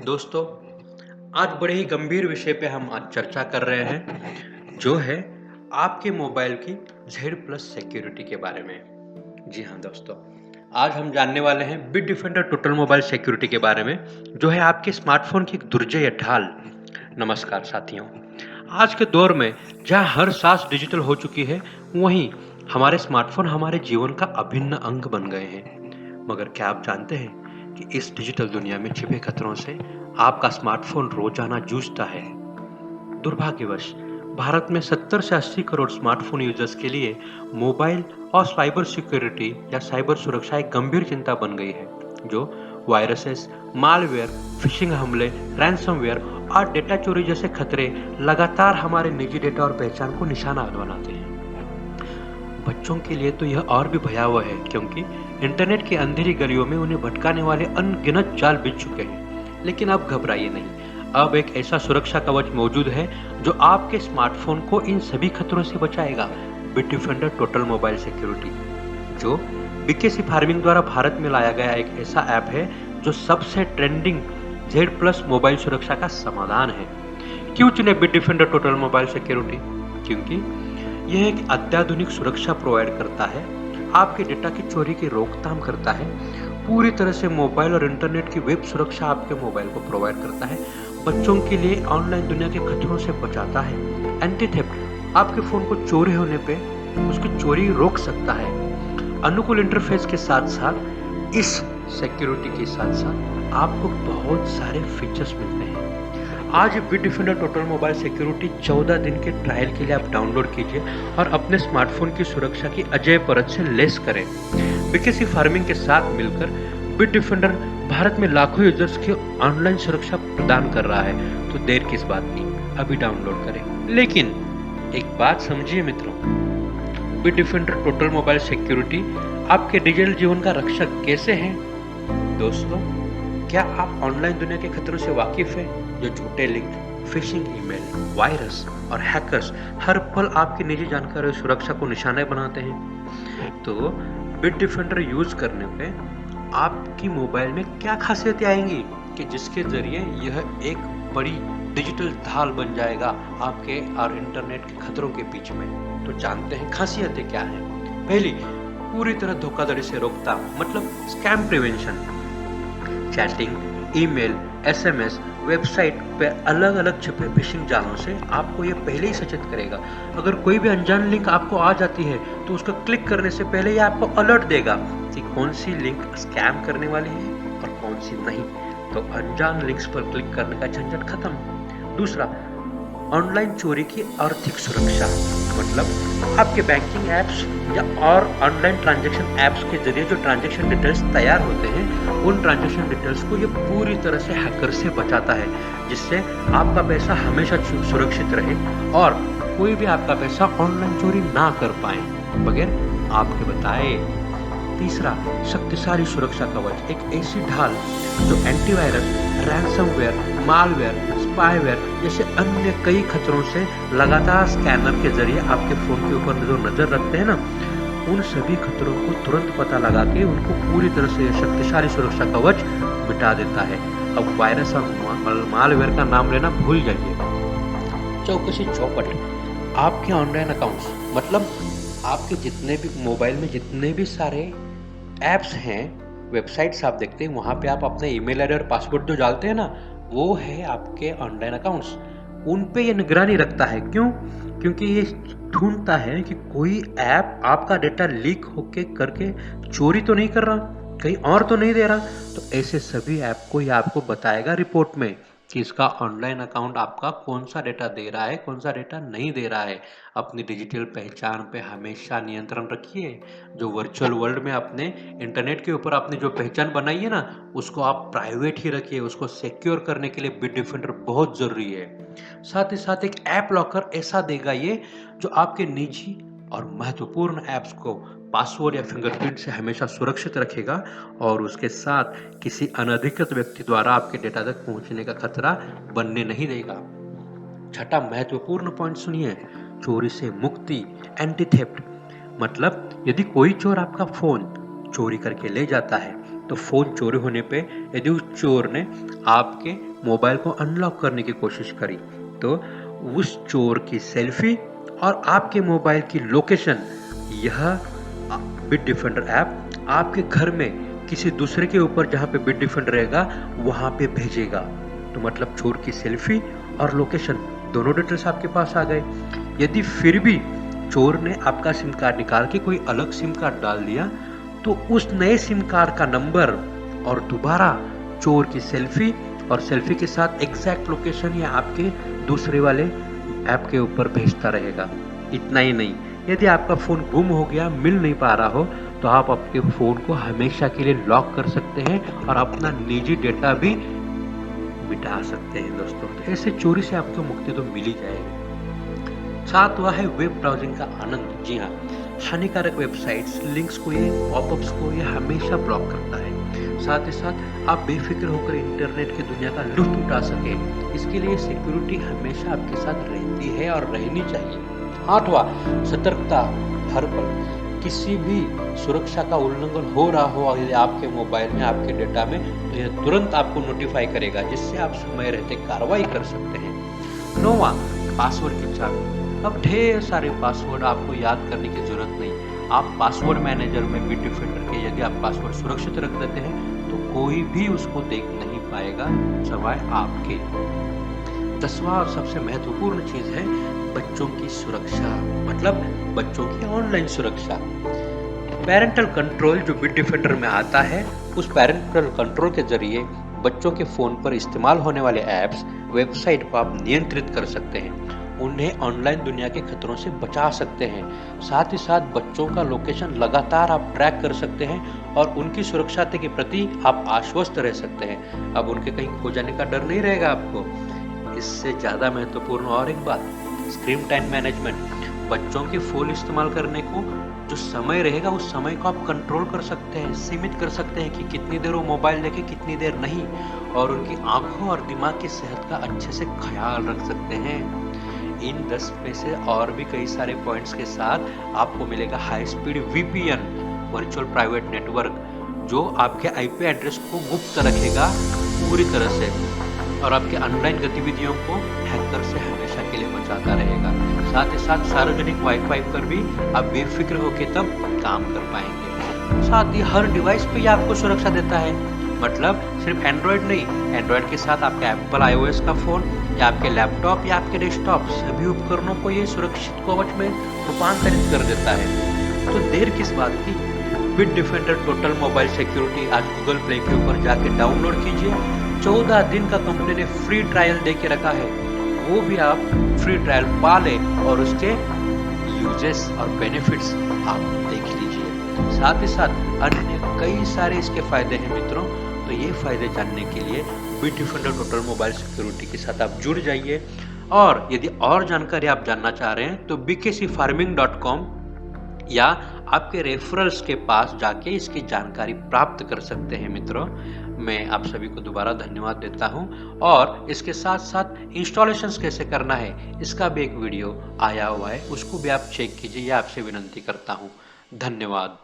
दोस्तों, आज बड़े ही गंभीर विषय पे हम आज चर्चा कर रहे हैं, जो है आपके मोबाइल की ज़ेड प्लस सिक्योरिटी के बारे में। जी हाँ दोस्तों, आज हम जानने वाले हैं bit defender total mobile security के बारे में, जो है आपके स्मार्टफ़ोन की एक दुर्जय ढाल। नमस्कार साथियों, आज के दौर में जहाँ हर सांस डिजिटल हो चुकी है, वहीं हमारे स्मार्टफ़ोन हमारे जीवन का अभिन्न अंग बन गए हैं। मगर क्या आप जानते हैं कि इस डिजिटल दुनिया में छिपे खतरों से आपका स्मार्टफोन रोजाना जूझता है? दुर्भाग्यवश भारत में 70 से 80 करोड़ स्मार्टफोन यूजर्स के लिए मोबाइल और साइबर सिक्योरिटी या साइबर सुरक्षा एक गंभीर चिंता बन गई है, जो वायरसेस, मालवेयर, फिशिंग हमले, रैंसमवेयर और डेटा चोरी जैसे खतरे लगातार हमारे निजी डेटा और पहचान को निशाना बनाते हैं। बच्चों के लिए तो यह और भी भयावह है, क्योंकि इंटरनेट की अंधेरी गलियों में उन्हें भटकाने वाले अनगिनत जाल बिछ चुके हैं। लेकिन अब घबराइए नहीं, अब एक ऐसा सुरक्षा कवच मौजूद है जो आपके स्मार्टफोन को इन सभी खतरों से बचाएगा। Bit defender total mobile security, जो बीकेसी फार्मिंग द्वारा भारत में लाया गया एक ऐसा ऐप है जो सबसे ट्रेंडिंग जेड प्लस मोबाइल सुरक्षा का समाधान है। क्यों चुने bit defender total mobile security? क्योंकि यह एक अत्याधुनिक सुरक्षा प्रोवाइड करता है, आपके डेटा की चोरी की रोकथाम करता है, पूरी तरह से मोबाइल और इंटरनेट की वेब सुरक्षा आपके मोबाइल को प्रोवाइड करता है, बच्चों के लिए ऑनलाइन दुनिया के खतरों से बचाता है, एंटी थेफ्ट, आपके फोन को चोरी होने पे उसकी चोरी रोक सकता है। अनुकूल इंटरफेस के साथ साथ इस सिक्योरिटी के साथ साथ आपको बहुत सारे फीचर्स मिलते हैं। आज bit defender total mobile security 14 दिन के ट्रायल के लिए आप डाउनलोड कीजिए और अपने स्मार्टफोन की सुरक्षा की अजय परत से लेस करें। बीकेसी फार्मिंग के साथ मिलकर बिट डिफेंडर भारत में लाखों यूजर्स की ऑनलाइन सुरक्षा प्रदान कर रहा है, तो देर किस बात की, अभी डाउनलोड करें। लेकिन एक बात समझिए मित्रों, bit defender total mobile security आपके डिजिटल जीवन का रक्षक कैसे है? दोस्तों, क्या आप ऑनलाइन दुनिया के खतरों से वाकिफ हैं, जो झूठे लिंक, फिशिंग ईमेल, वायरस और हैकर्स हर पल आपकी निजी जानकारी और सुरक्षा को निशाना बनाते हैं? तो बिट डिफेंडर यूज करने पे आपकी मोबाइल में क्या खासियतें आएंगी कि जिसके जरिए यह एक बड़ी डिजिटल ढाल बन जाएगा आपके और इंटरनेट के खतरों के बीच में। तो जानते हैं खासियतें क्या हैं। पहली, पूरी तरह धोखाधड़ी से रोकथाम, मतलब scam prevention. Chatting, email, SMS, website पे अलग अलग छिपे फिशिंग जालों से आपको ये पहले ही सचेत करेगा। अगर कोई भी अनजान लिंक आपको आ जाती है तो उसको क्लिक करने से पहले ये आपको अलर्ट देगा कि कौन सी लिंक स्कैम करने वाली है और कौन सी नहीं। तो अनजान लिंक्स पर क्लिक करने का झंझट खत्म। दूसरा, ऑनलाइन चोरी की आर्थिक सुरक्षा, मतलब आपके बैंकिंग एप्स या और ऑनलाइन ट्रांजैक्शन एप्स के जरिए जो ट्रांजैक्शन डिटेल्स तैयार होते हैं, उन ट्रांजैक्शन डिटेल्स को ये पूरी तरह से हैकर से बचाता है, जिससे आपका पैसा हमेशा सुरक्षित रहे और कोई भी आपका पैसा ऑनलाइन चोरी ना कर पाए बगैर आपके बताए। तीसरा, शक्तिशाली सुरक्षा कवच, एक ऐसी ढाल जो एंटीवायरस, रैंसमवेयर, मालवेयर, स्पाईवेयर जैसे अन्य कई खतरों से लगातार स्कैनर के जरिए आपके फोन के ऊपर जो नजर रखते हैं ना, उन सभी खतरों को तुरंत पता लगा के उनको पूरी तरह से शक्तिशाली सुरक्षा कवच मिटा देता है। अब वायरस और मालवेयर का नाम लेना भूल जाइए। चौकसी चौपट, आपके ऑनलाइन अकाउंट्स, मतलब आपके जितने भी मोबाइल में जितने भी सारे ऐप्स हैं, वेबसाइट्स आप देखते हैं, वहाँ पे आप अपने ईमेल आईडी और पासवर्ड जो डालते हैं ना, वो है आपके ऑनलाइन अकाउंट्स। उन पे ये निगरानी रखता है। क्यों? क्योंकि ये ढूंढता है कि कोई ऐप आपका डेटा लीक होके करके चोरी तो नहीं कर रहा, कहीं और तो नहीं दे रहा। तो ऐसे सभी ऐप को ये आपको बताएगा रिपोर्ट में कि इसका ऑनलाइन अकाउंट आपका कौन सा डेटा दे रहा है, कौन सा डेटा नहीं दे रहा है। अपनी डिजिटल पहचान पे हमेशा नियंत्रण रखिए। जो वर्चुअल वर्ल्ड में अपने इंटरनेट के ऊपर आपने जो पहचान बनाई है ना, उसको आप प्राइवेट ही रखिए। उसको सिक्योर करने के लिए बिट डिफेंडर बहुत जरूरी है। साथ ही साथ एक ऐप लॉकर ऐसा देगा ये, जो आपके निजी और महत्वपूर्ण ऐप्स को पासवर्ड या फिंगरप्रिंट से हमेशा सुरक्षित रखेगा और उसके साथ किसी अनधिकृत व्यक्ति द्वारा आपके डेटा तक पहुंचने का खतरा बनने नहीं देगा। छठा महत्वपूर्ण पॉइंट सुनिए, चोरी से मुक्ति, एंटी थेफ्ट, मतलब यदि कोई चोर आपका फोन चोरी करके ले जाता है, तो फोन चोरी होने पे यदि उस चोर ने आपके मोबाइल को अनलॉक करने की कोशिश करी तो उस चोर की सेल्फी और आपके मोबाइल की लोकेशन यह बिट डिफेंडर ऐप आपके घर में किसी दूसरे के ऊपर जहां पे बिट डिफेंडर रहेगा वहां पे भेजेगा। तो मतलब चोर की सेल्फी और लोकेशन दोनों डिटेल्स आपके पास आ गए। यदि फिर भी चोर ने आपका सिम कार्ड निकाल के कोई अलग सिम कार्ड डाल दिया तो उस नए सिम कार्ड का नंबर और दोबारा चोर की सेल्फी और सेल्फी के साथ एग्जैक्ट लोकेशन या आपके दूसरे वाले ऐप के ऊपर भेजता रहेगा। इतना ही नहीं, यदि आपका फ़ोन गुम हो गया, मिल नहीं पा रहा हो तो आप आपके फ़ोन को हमेशा के लिए लॉक कर सकते हैं और अपना निजी डेटा भी मिटा सकते हैं दोस्तों। तो ऐसे चोरी से आपको मुक्ति तो मिल ही जाएगी। साथ हुआ है वेब ब्राउजिंग का आनंद। जी हाँ, हानिकारक वेबसाइट्स, लिंक्स को ये पॉपअप्स को ये हमेशा ब्लॉक करता है। साथ ही साथ आप बेफिक्र होकर इंटरनेट की दुनिया का लुत्फ उठा सके, इसके लिए सिक्योरिटी हमेशा आपके साथ रहती है और रहनी चाहिए। आठवां, सतर्कता हर पल। किसी भी सुरक्षा का उल्लंघन हो रहा हो आपके मोबाइल में, आपके डेटा में, तो यह तुरंत आपको नोटिफाई करेगा, जिससे आप समय रहते कार्रवाई कर सकते हैं। नौवां, पासवर्ड की चाबी। अब ढेर सारे पासवर्ड आपको याद करने की जरूरत नहीं। आप पासवर्ड मैनेजर में बिट डिफेंडर के यदि आप पासवर्ड सुरक्षित रख देते हैं तो कोई भी उसको देख नहीं पाएगा सिवाय आपके। 10वां और सबसे महत्वपूर्ण चीज है बच्चों की सुरक्षा, मतलब बच्चों की ऑनलाइन सुरक्षा। पेरेंटल कंट्रोल जो बिट डिफेंडर में आता है, उस पेरेंटल कंट्रोल के जरिए बच्चों के फोन पर इस्तेमाल होने वाले ऐप्स, वेबसाइट को आप नियंत्रित कर सकते हैं, उन्हें ऑनलाइन दुनिया के खतरों से बचा सकते हैं। साथ ही साथ बच्चों का लोकेशन लगातार आप ट्रैक कर सकते हैं और उनकी सुरक्षा के प्रति आप आश्वस्त रह सकते हैं। अब उनके कहीं खो जाने का डर नहीं रहेगा आपको। इससे ज़्यादा महत्वपूर्ण और एक बात, स्क्रीन टाइम मैनेजमेंट। बच्चों के फोन इस्तेमाल करने को जो समय रहेगा उस समय को आप कंट्रोल कर सकते हैं, सीमित कर सकते हैं कि कितनी देर वो मोबाइल देखे, कितनी देर नहीं, और उनकी आंखों और दिमाग की सेहत का अच्छे से ख्याल रख सकते हैं। इन 10 में से और भी कई सारे पॉइंट्स के साथ आपको मिलेगा high speed VPN, virtual private network, जो आपके आईपी एड्रेस को गुप्त रखेगा पूरी तरह से और आपके ऑनलाइन गतिविधियों को हैकर से हमेशा के लिए बचाता रहेगा। साथ ही साथ सार्वजनिक वाईफाई पर भी आप बेफिक्र होकर तब काम कर पाएंगे। साथ ही हर डिवाइस पे आपको सुरक्षा देता है, मतलब सिर्फ एंड्रॉयड नहीं, एंड्रॉयड के साथ आपके एप्पल आईओएस का फोन या आपके लैपटॉप या आपके डेस्कटॉप, सभी उपकरणों को ये सुरक्षित कवच में रूपांतरित कर देता है। तो देर किस बात की, bit defender total mobile security आज गूगल प्ले के ऊपर जाके डाउनलोड कीजिए। 14 दिन का कंपनी ने फ्री ट्रायल दे के रखा है, वो भी आप फ्री ट्रायल पा लें और उसके यूजेस और बेनिफिट्स आप देख लीजिए। साथ ही साथ अन्य कई सारे इसके फायदे हैं मित्रों, तो ये फायदे जानने के लिए bit defender total mobile security के साथ आप जुड़ जाइए। और यदि और जानकारी आप जानना चाह रहे हैं तो bkcfarming.com या आपके रेफरल्स के पास जाके इसकी जानकारी प्राप्त कर सकते हैं मित्रों। मैं आप सभी को दोबारा धन्यवाद देता हूं और इसके साथ साथ इंस्टॉलेशंस कैसे करना है इसका भी एक वीडियो आया हुआ है, उसको भी आप चेक कीजिए, यह आपसे विनंती करता हूं। धन्यवाद।